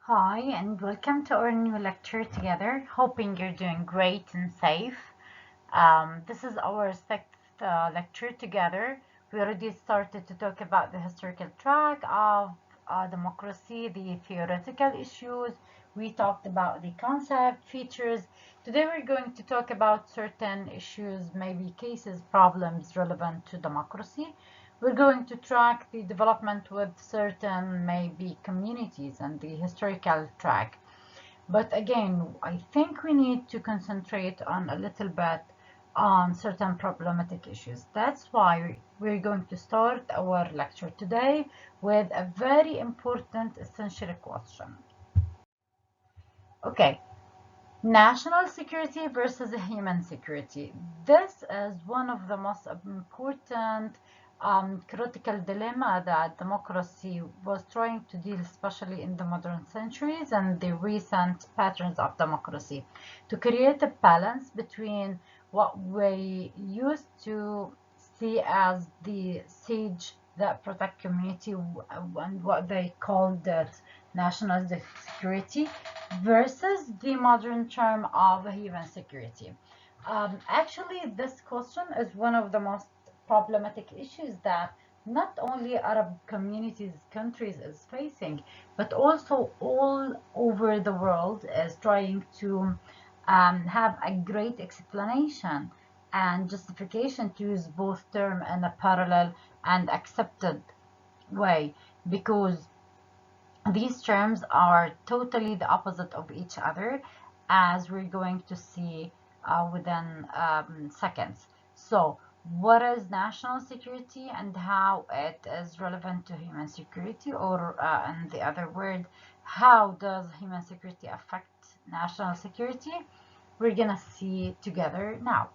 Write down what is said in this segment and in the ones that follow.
Hi, and welcome to our new lecture together. Hoping you're doing great and safe. This is our sixth lecture together. We already started to talk about the historical track of democracy, the theoretical issues. We talked about the concept, features. Today we're going to talk about certain issues, maybe cases, problems relevant to democracy. We're going to track the development with certain maybe communities and the historical track. But again, I think we need to concentrate on a little bit on certain problematic issues. That's why we're going to start our lecture today with a very important essential question. Okay, national security versus human security. This is one of the most important critical dilemma that democracy was trying to deal, especially in the modern centuries and the recent patterns of democracy, to create a balance between what we used to see as the siege that protect community and what they called it national security versus the modern term of human security. Actually, this question is one of the most problematic issues that not only Arab communities, countries is facing, but also all over the world is trying to have a great explanation and justification to use both term in a parallel and accepted way because these terms are totally the opposite of each other, as we're going to see within seconds. So, what is national security and how it is relevant to human security, or in the other word, how does human security affect national security? We're gonna see together now.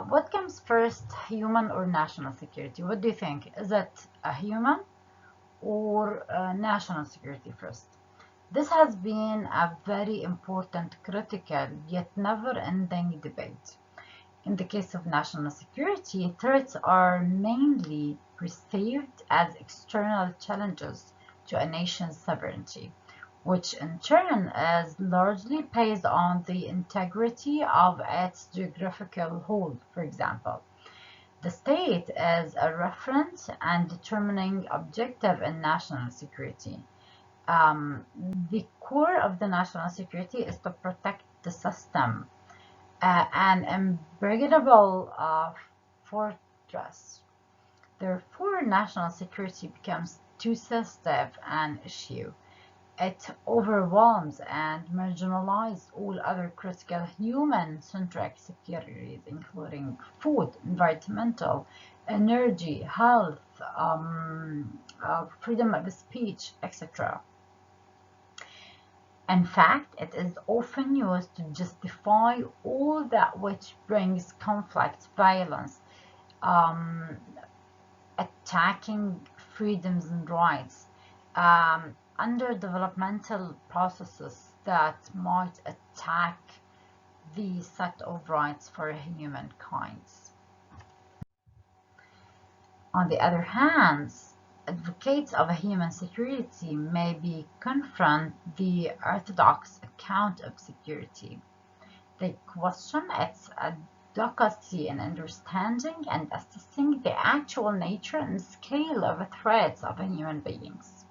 What comes first, human or national security? What do you think? Is it a human or national security first? This has been a very important, critical, yet never-ending debate. In the case of national security, threats are mainly perceived as external challenges to a nation's sovereignty, which in turn is largely based on the integrity of its geographical hold, for example. The state is a reference and determining objective in national security. Um, the core of the national security is to protect the system, an unbreakable fortress. Therefore, national security becomes too sensitive an issue. It overwhelms and marginalizes all other critical human-centric securities, including food, environmental, energy, health, freedom of speech, etc. In fact, it is often used to justify all that which brings conflict, violence, um, attacking freedoms and rights, under developmental processes that might attack the set of rights for humankind. On the other hand, advocates of human security may be confront the orthodox account of security. They question its adequacy in understanding and assessing the actual nature and scale of threats of human beings.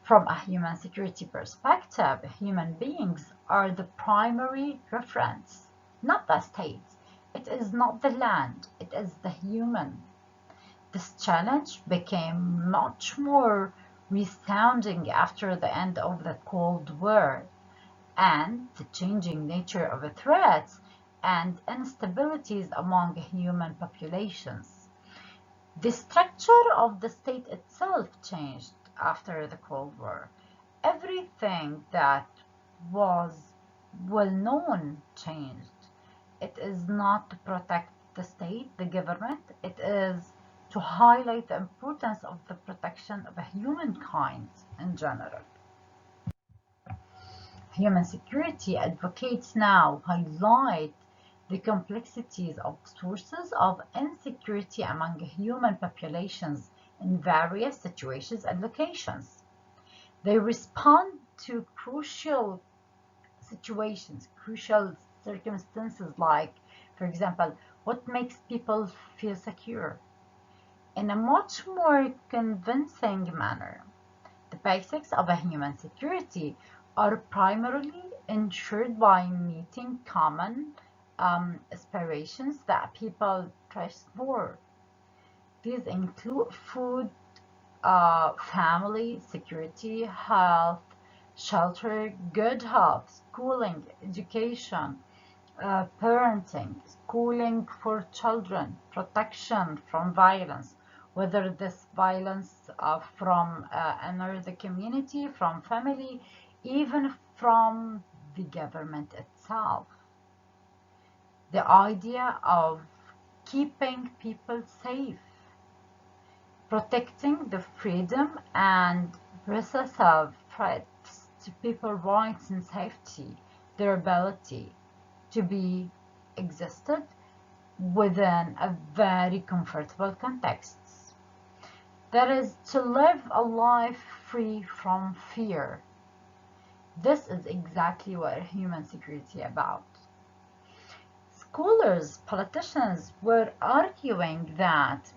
From a human security perspective, human beings are the primary reference, not the state. It is not the land, it is the human. This challenge became much more resounding after the end of the Cold War and the changing nature of the threats and instabilities among human populations. The structure of the state itself changed after the Cold War. Everything that was well known changed. It is not to protect the state, the government, it is to highlight the importance of the protection of humankind in general. Human security advocates now highlight the complexities of sources of insecurity among human populations in various situations and locations. They respond to crucial situations, crucial circumstances, like, for example, what makes people feel secure, in a much more convincing manner. The basics of a human security are primarily ensured by meeting common aspirations that people thirst for. These include food, family, security, health, shelter, good health, schooling, education, parenting, schooling for children, protection from violence, whether this violence from another community, from family, even from the government itself. The idea of keeping people safe, protecting the freedom and process of threats to people's rights and safety, their ability to be existed within a very comfortable context. That is, to live a life free from fear. This is exactly what human security is about. Scholars, politicians were arguing that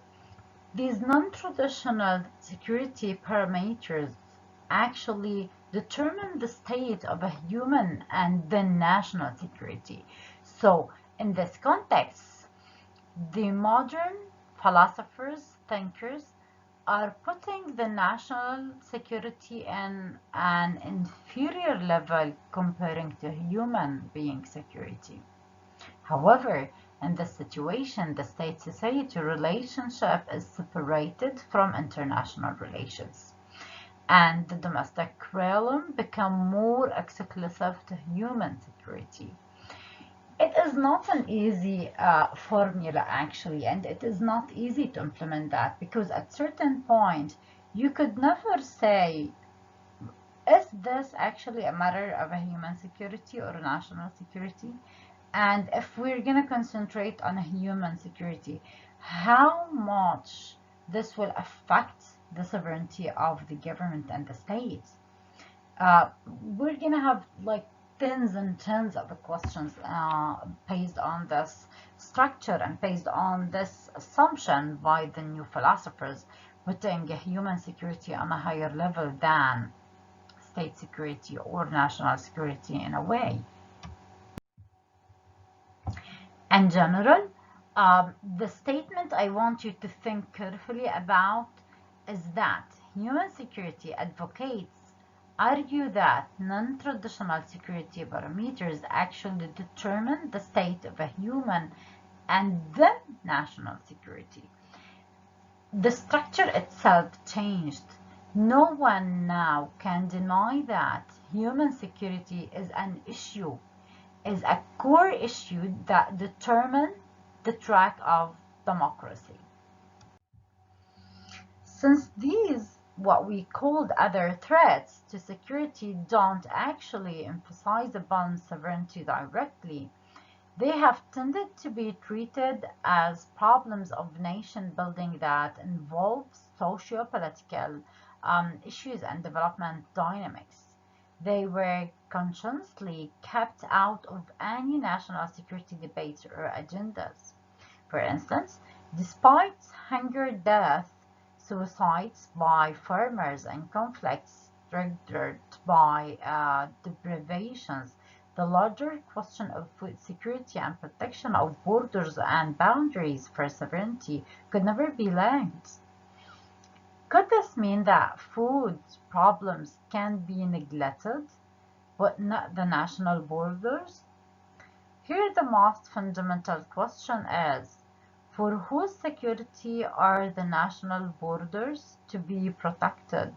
these non-traditional security parameters actually determine the state of a human and then national security. So, in this context, the modern philosophers, thinkers, are putting the national security in an inferior level comparing to human being security. However, in this situation, the state-society relationship is separated from international relations, and the domestic realm become more exclusive to human security. It is not an easy formula actually, and it is not easy to implement that, because at certain point you could never say, is this actually a matter of a human security or a national security? And if we're going to concentrate on human security, how much this will affect the sovereignty of the government and the state? Uh, we're going to have like tens and tens of questions based on this structure and based on this assumption by the new philosophers, putting human security on a higher level than state security or national security in a way. In general, the statement I want you to think carefully about is that human security advocates argue that non-traditional security parameters actually determine the state of a human and then national security. The structure itself changed. No one now can deny that human security is an issue, is a core issue that determines the track of democracy. Since these, what we called other threats to security, don't actually emphasize upon sovereignty directly, they have tended to be treated as problems of nation building that involve socio-political issues and development dynamics. They were consciously kept out of any national security debates or agendas. For instance, despite hunger, death, suicides by farmers, and conflicts triggered by deprivations, the larger question of food security and protection of borders and boundaries for sovereignty could never be linked. Could this mean that food problems can be neglected, but not the national borders? Here the most fundamental question is, for whose security are the national borders to be protected?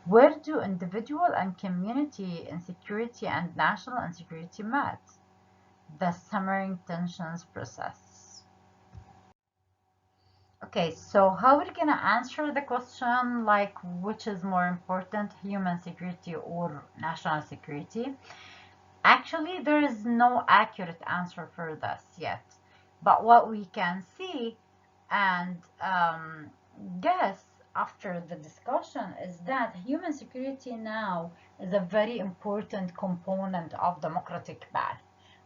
Where do individual and community insecurity and national insecurity meet? The simmering tensions process. Okay, so how are we gonna answer the question like which is more important, human security or national security? Actually, there is no accurate answer for this yet. But what we can see and guess after the discussion is that human security now is a very important component of democratic path.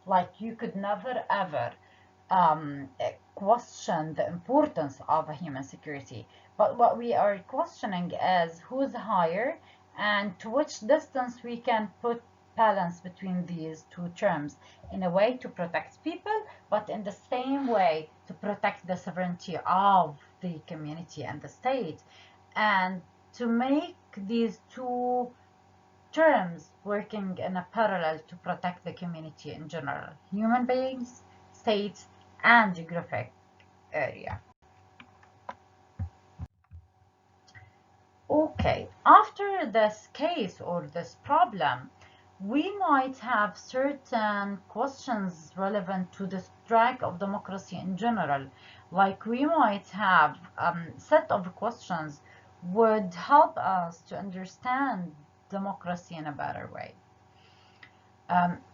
Like you could never ever question the importance of a human security, but what we are questioning is who's higher and to which distance we can put balance between these two terms in a way to protect people, but in the same way to protect the sovereignty of the community and the state, and to make these two terms working in a parallel to protect the community in general, human beings, states, and geographic area. Okay, after this case or this problem, we might have certain questions relevant to the strike of democracy in general. Like we might have a set of questions would help us to understand democracy in a better way.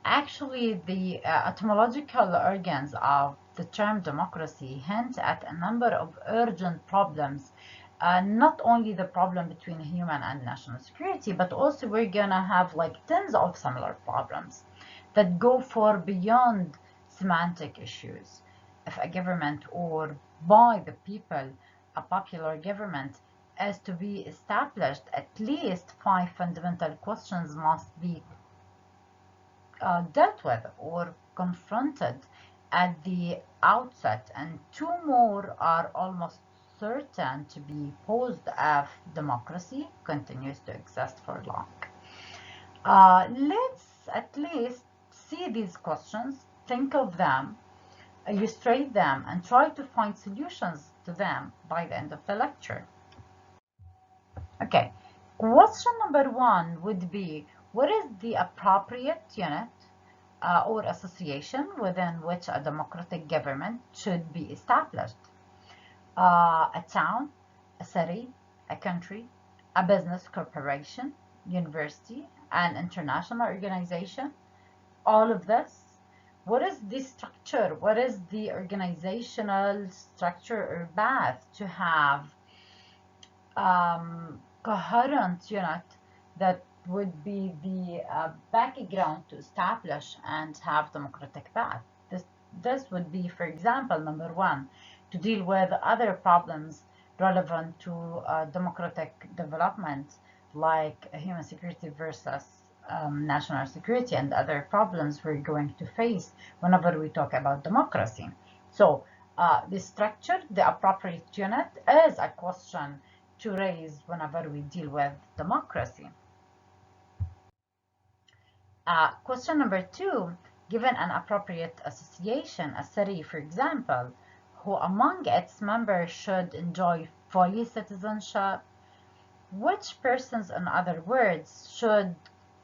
Actually, the etymological organs of the term democracy hint at a number of urgent problems, not only the problem between human and national security, but also we're gonna have like tons of similar problems that go far beyond semantic issues. If a government or by the people, a popular government, is to be established, at least 5 fundamental questions must be dealt with or confronted at the outset, and two more are almost certain to be posed if democracy continues to exist for long. Let's at least see these questions, think of them, illustrate them, and try to find solutions to them by the end of the lecture. Okay, question number one would be, what is the appropriate unit or association within which a democratic government should be established? A town, a city, a country, a business corporation, university, an international organization, all of this. What is the structure? What is the organizational structure or path to have coherent unit that would be the background to establish and have democratic path? This would be, for example, number one, to deal with other problems relevant to democratic development, like human security versus national security and other problems we're going to face whenever we talk about democracy. So the structure, the appropriate unit, is a question to raise whenever we deal with democracy. Question number two, given an appropriate association, a city, for example, who among its members should enjoy fully citizenship, which persons, in other words, should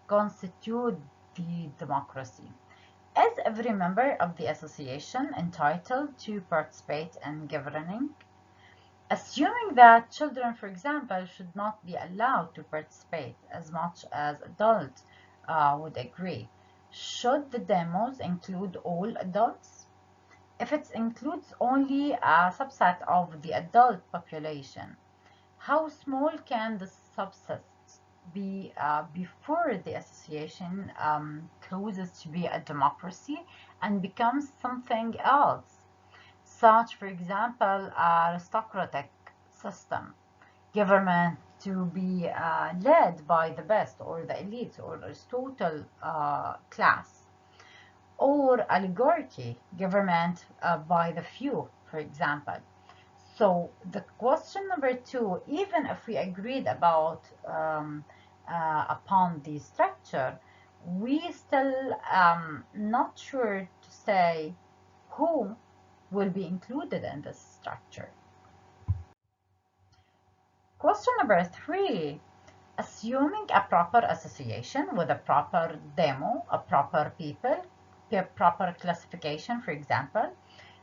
constitute the democracy? Is every member of the association entitled to participate in governing? Assuming that children, for example, should not be allowed to participate as much as adults would agree, should the demos include all adults? If it includes only a subset of the adult population, how small can the subset be before the association closes to be a democracy and becomes something else, such, for example, aristocratic system, government to be led by the best or the elites or Aristotle class, or oligarchy, government by the few, for example. So the question number two, even if we agreed about upon the structure, we still not sure to say who will be included in this structure. Question number three, assuming a proper association with a proper demo, a proper people, a proper classification, for example,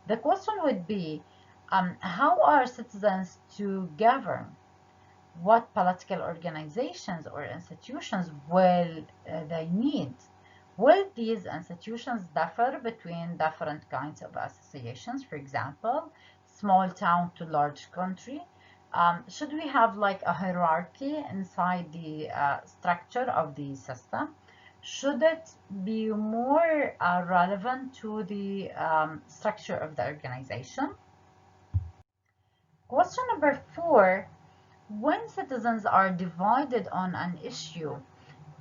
the question would be, how are citizens to govern? What political organizations or institutions will they need? Will these institutions differ between different kinds of associations? For example, small town to large country, Should we have like a hierarchy inside the structure of the system? Should it be more relevant to the structure of the organization? Question number 4, when citizens are divided on an issue,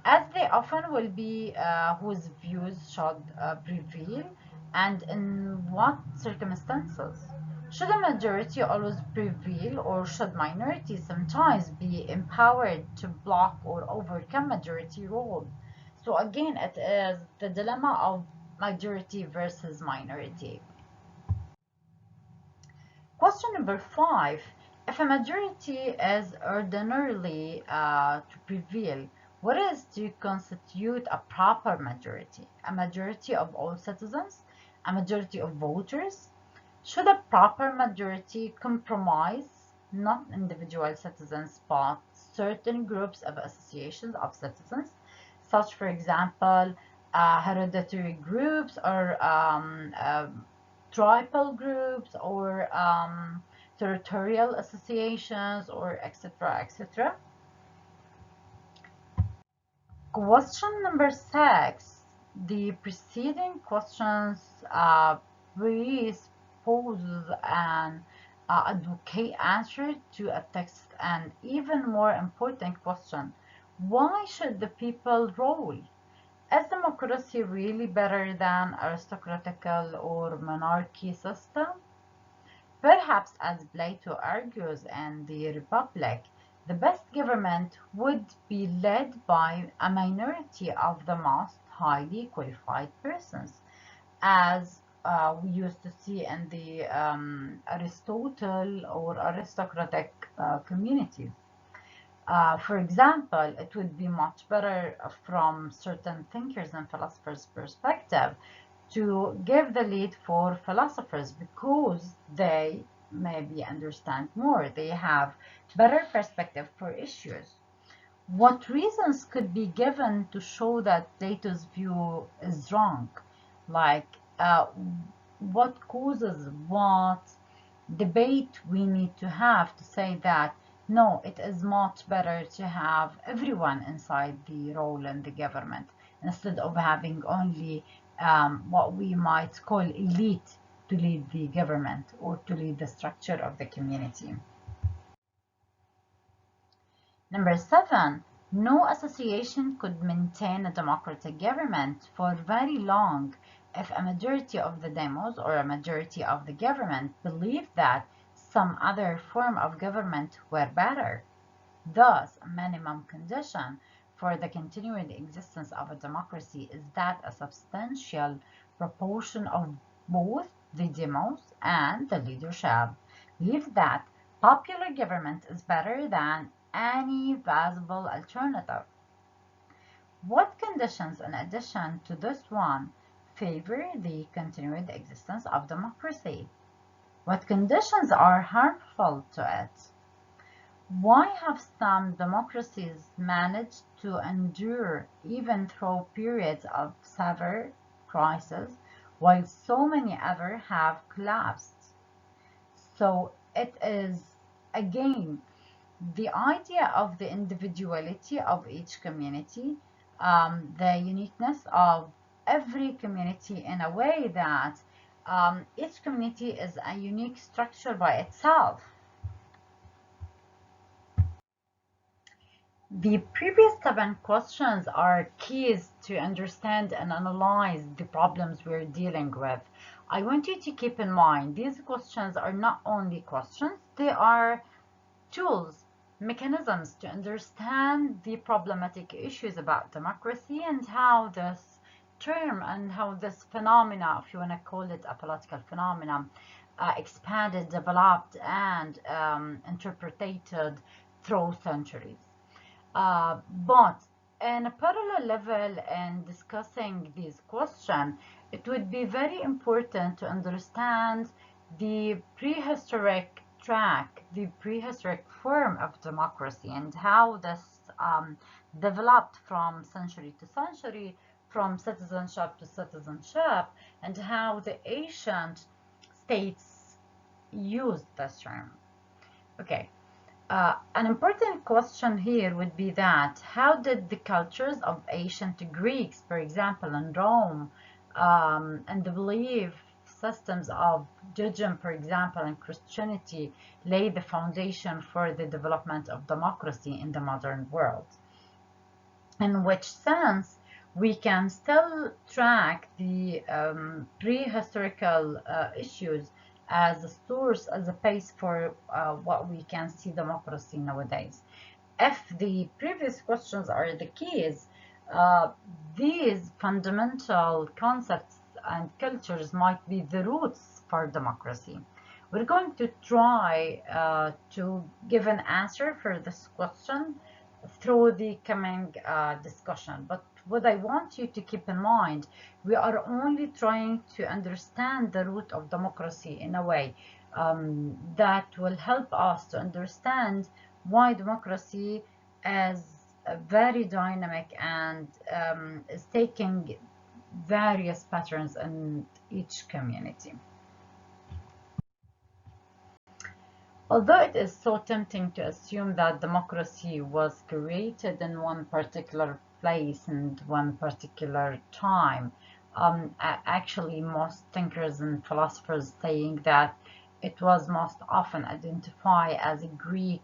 as they often will be, whose views should prevail and in what circumstances? Should a majority always prevail, or should minorities sometimes be empowered to block or overcome majority rule? So again, it is the dilemma of majority versus minority. Question number 5. If a majority is ordinarily to prevail, what is to constitute a proper majority? A majority of all citizens? A majority of voters? Should a proper majority compromise not individual citizens but certain groups of associations of citizens, such, for example, hereditary groups or tribal groups or territorial associations, or etc. etc. Question number 6. The preceding questions presupposes an advocate answer to a text, and even more important question: why should the people rule? Is democracy really better than aristocratical or monarchy system? Perhaps, as Plato argues in the Republic, the best government would be led by a minority of the most highly qualified persons, as we used to see in the Aristotle or aristocratic communities. For example, it would be much better from certain thinkers and philosophers' perspective to give the lead for philosophers, because they maybe understand more, they have better perspective for issues. What reasons could be given to show that Plato's view is wrong? Like, what causes, what debate we need to have to say that no, it is much better to have everyone inside the role in the government instead of having only what we might call elite to lead the government or to lead the structure of the community. Number 7, no association could maintain a democratic government for very long if a majority of the demos or a majority of the government believed that some other form of government were better. Thus, a minimum condition for the continued existence of a democracy is that a substantial proportion of both the demos and the leadership believe that popular government is better than any visible alternative. What conditions, in addition to this one, favor the continued existence of democracy? What conditions are harmful to it? Why have some democracies managed to endure even through periods of severe crisis, while so many others have collapsed? So it is, again, the idea of the individuality of each community, the uniqueness of every community, in a way that each community is a unique structure by itself. The previous 7 questions are keys to understand and analyze the problems we're dealing with. I want you to keep in mind these questions are not only questions, they are tools, mechanisms to understand the problematic issues about democracy and how this term and how this phenomena, if you want to call it a political phenomenon, expanded, developed, and interpreted through centuries. But in a parallel level, in discussing these questions, it would be very important to understand the prehistoric track, the prehistoric form of democracy, and how this developed from century to century, from citizenship to citizenship, and how the ancient states used this term. Okay, An important question here would be that how did the cultures of ancient Greeks, for example, and Rome, and the belief systems of Judaism, for example, and Christianity lay the foundation for the development of democracy in the modern world? In which sense we can still track the prehistorical issues as a source, as a base for what we can see democracy nowadays. If the previous questions are the keys, uh, these fundamental concepts and cultures might be the roots for democracy. We're going to try to give an answer for this question through the coming discussion. But what I want you to keep in mind, we are only trying to understand the root of democracy in a way that will help us to understand why democracy is very dynamic and is taking various patterns in each community. Although it is so tempting to assume that democracy was created in one particular place and one particular time, actually most thinkers and philosophers saying that it was most often identified as a Greek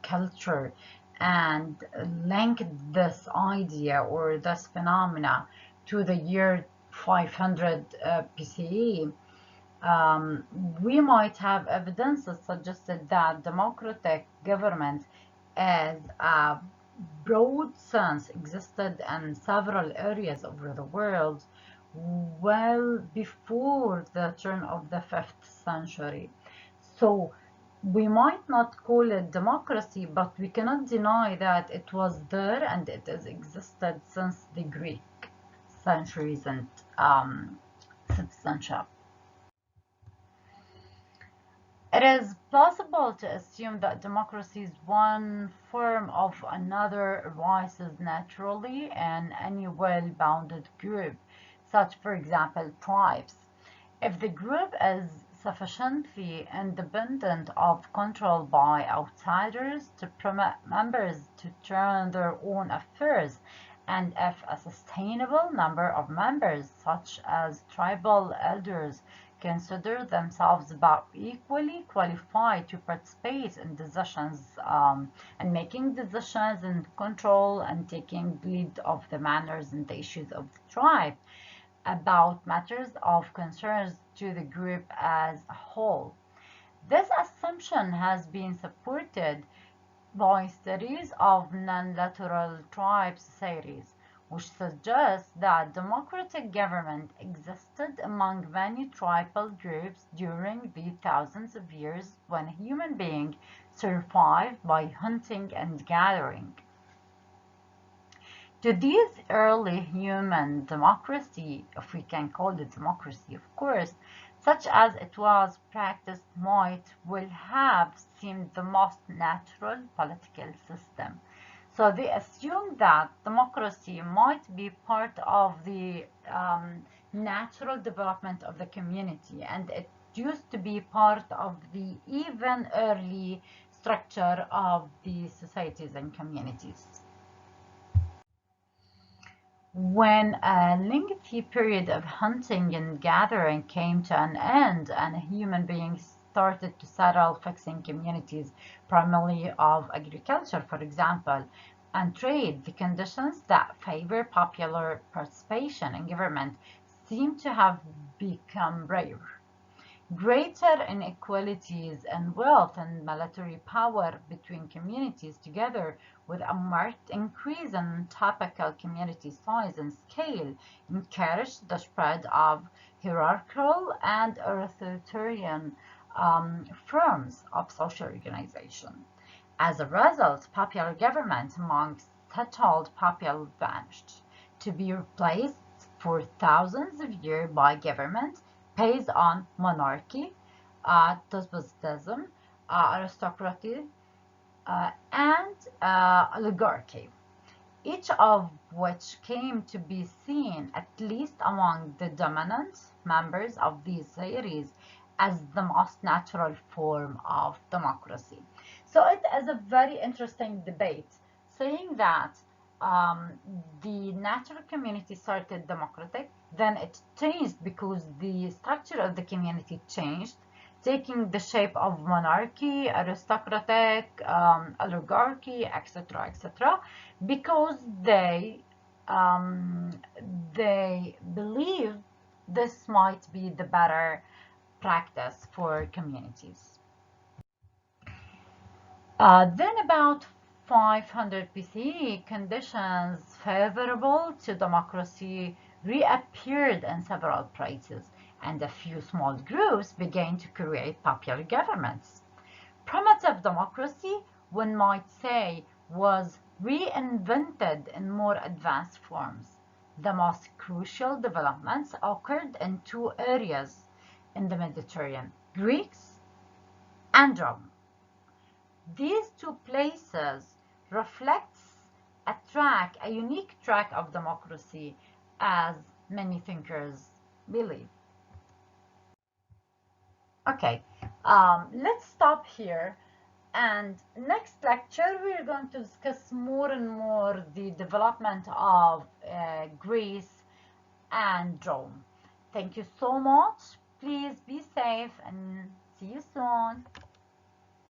culture and linked this idea or this phenomena to the year 500 BCE. We might have evidence that suggested that democratic government as a broad sense existed in several areas over the world well before the turn of the 5th century. So we might not call it democracy, but we cannot deny that it was there and it has existed since the Greek centuries and 5th century. It is possible to assume that democracy is one form of another arises naturally in any well-bounded group, such, for example, tribes. If the group is sufficiently independent of control by outsiders to permit members to turn their own affairs, and if a sustainable number of members, such as tribal elders, consider themselves about equally qualified to participate in decisions and making decisions and control and taking lead of the manners and the issues of the tribe about matters of concerns to the group as a whole. This assumption has been supported by studies of non-literal tribe societies, which suggests that democratic government existed among many tribal groups during the thousands of years when human beings survived by hunting and gathering. To these early human democracy, if we can call it democracy, of course, such as it was practiced might well have seemed the most natural political system. So they assumed that democracy might be part of the natural development of the community, and it used to be part of the even early structure of the societies and communities. When a lengthy period of hunting and gathering came to an end and human beings started to settle, fixing communities primarily of agriculture, for example, and trade, the conditions that favor popular participation in government seem to have become rare. Greater inequalities in wealth and military power between communities, together with a marked increase in typical community size and scale, encouraged the spread of hierarchical and authoritarian forms of social organization. As a result, popular government among settled people vanished, to be replaced for thousands of years by government based on monarchy, despotism, aristocracy, and oligarchy, each of which came to be seen, at least among the dominant members of these series, as the most natural form of democracy. So it is a very interesting debate, saying that um, the natural community started democratic, then it changed because the structure of the community changed, taking the shape of monarchy, aristocratic, oligarchy, etc., etc., because um, they believed this might be the better practice for communities. Then about 500 BCE, conditions favorable to democracy reappeared in several places, and a few small groups began to create popular governments. Primitive democracy, one might say, was reinvented in more advanced forms. The most crucial developments occurred in two areas in the Mediterranean: Greece and Rome. These two places reflects a unique track of democracy, as many thinkers believe. Okay, let's stop here. And next lecture, we're going to discuss more and more the development of Greece and Rome. Thank you so much. Please be safe and see you soon.